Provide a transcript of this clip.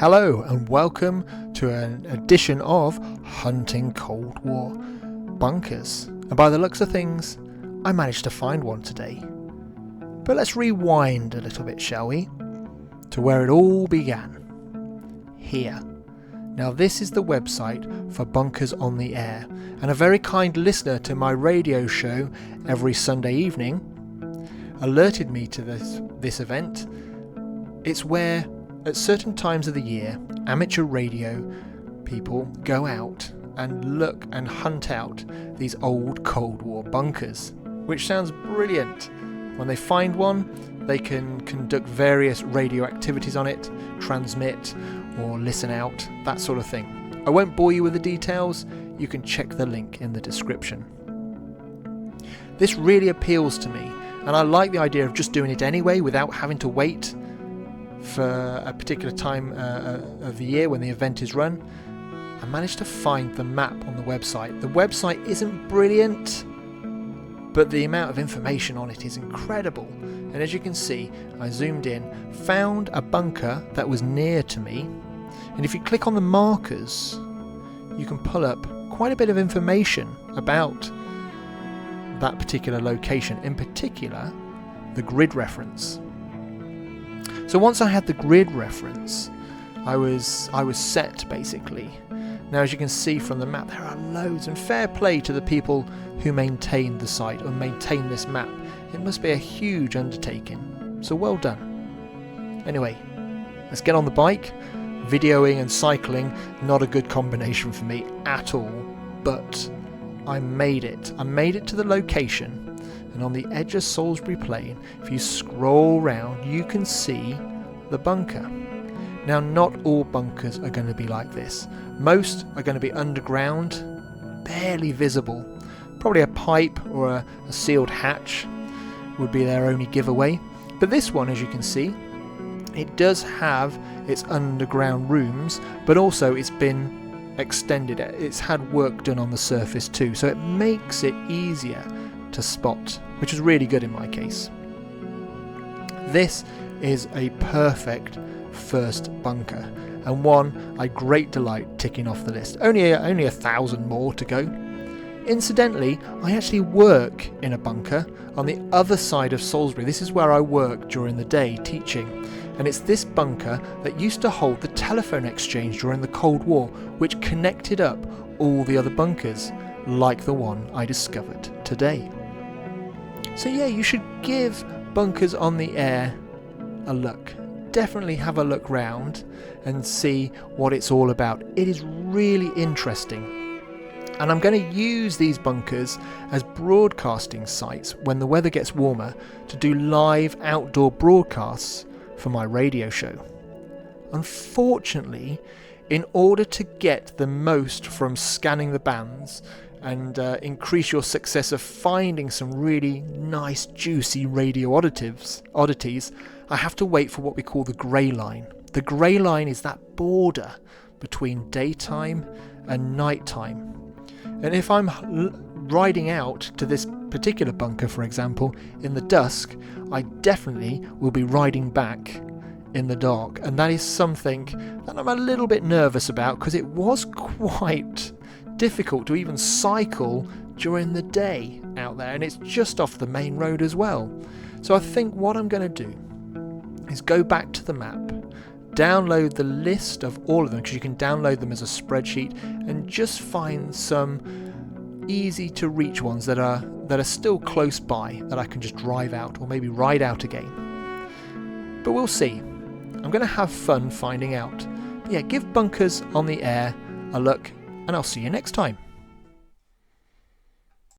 Hello and welcome to an edition of Hunting Cold War Bunkers. And by the looks of things, I managed to find one today. But let's rewind a little bit, shall we? To where it all began. Here. Now this is the website for Bunkers on the Air, and a very kind listener to my radio show every Sunday evening alerted me to this event. It's where at certain times of the year, amateur radio people go out and look and hunt out these old Cold War bunkers, which sounds brilliant. When they find one, they can conduct various radio activities on it, transmit or listen out, that sort of thing. I won't bore you with the details, you can check the link in the description. This really appeals to me, and I like the idea of just doing it anyway without having to wait for a particular time of the year when the event is run. I managed to find the map on the website. The website isn't brilliant, but the amount of information on it is incredible. And as you can see, I zoomed in, found a bunker that was near to me, and if you click on the markers, you can pull up quite a bit of information about that particular location, in particular the grid reference. So once I had the grid reference, I was set basically. Now as you can see from the map, there are loads, and fair play to the people who maintain the site or maintain this map. It must be a huge undertaking, so well done. Anyway, let's get on the bike. Videoing and cycling, not a good combination for me at all, but I made it. I made it to the location. And on the edge of Salisbury Plain, if you scroll round, you can see the bunker. Now, not all bunkers are going to be like this. Most are going to be underground, barely visible. Probably a pipe or a sealed hatch would be their only giveaway. But this one, as you can see, it does have its underground rooms, but also it's been extended. It's had work done on the surface too, so it makes it easier to spot, which is really good in my case. This is a perfect first bunker, and one I great delight ticking off the list. Only 1,000 more to go. Incidentally, I actually work in a bunker on the other side of Salisbury. This is where I work during the day teaching, and it's this bunker that used to hold the telephone exchange during the Cold War, which connected up all the other bunkers, like the one I discovered today. So yeah, you should give Bunkers on the Air a look. Definitely have a look round and see what it's all about. It is really interesting. And I'm going to use these bunkers as broadcasting sites when the weather gets warmer to do live outdoor broadcasts for my radio show. Unfortunately, in order to get the most from scanning the bands and increase your success of finding some really nice juicy radio oddities, I have to wait for what we call the grey line. The grey line is that border between daytime and nighttime. And if I'm riding out to this particular bunker, for example, in the dusk, I definitely will be riding back in the dark. And that is something that I'm a little bit nervous about, because it was quite difficult to even cycle during the day out there, and it's just off the main road as well. So I think what I'm going to do is go back to the map, download the list of all of them, because you can download them as a spreadsheet, and just find some easy to reach ones that are still close by, that I can just drive out or maybe ride out again. But we'll see. I'm going to have fun finding out. But yeah, give Bunkers on the Air a look, and I'll see you next time.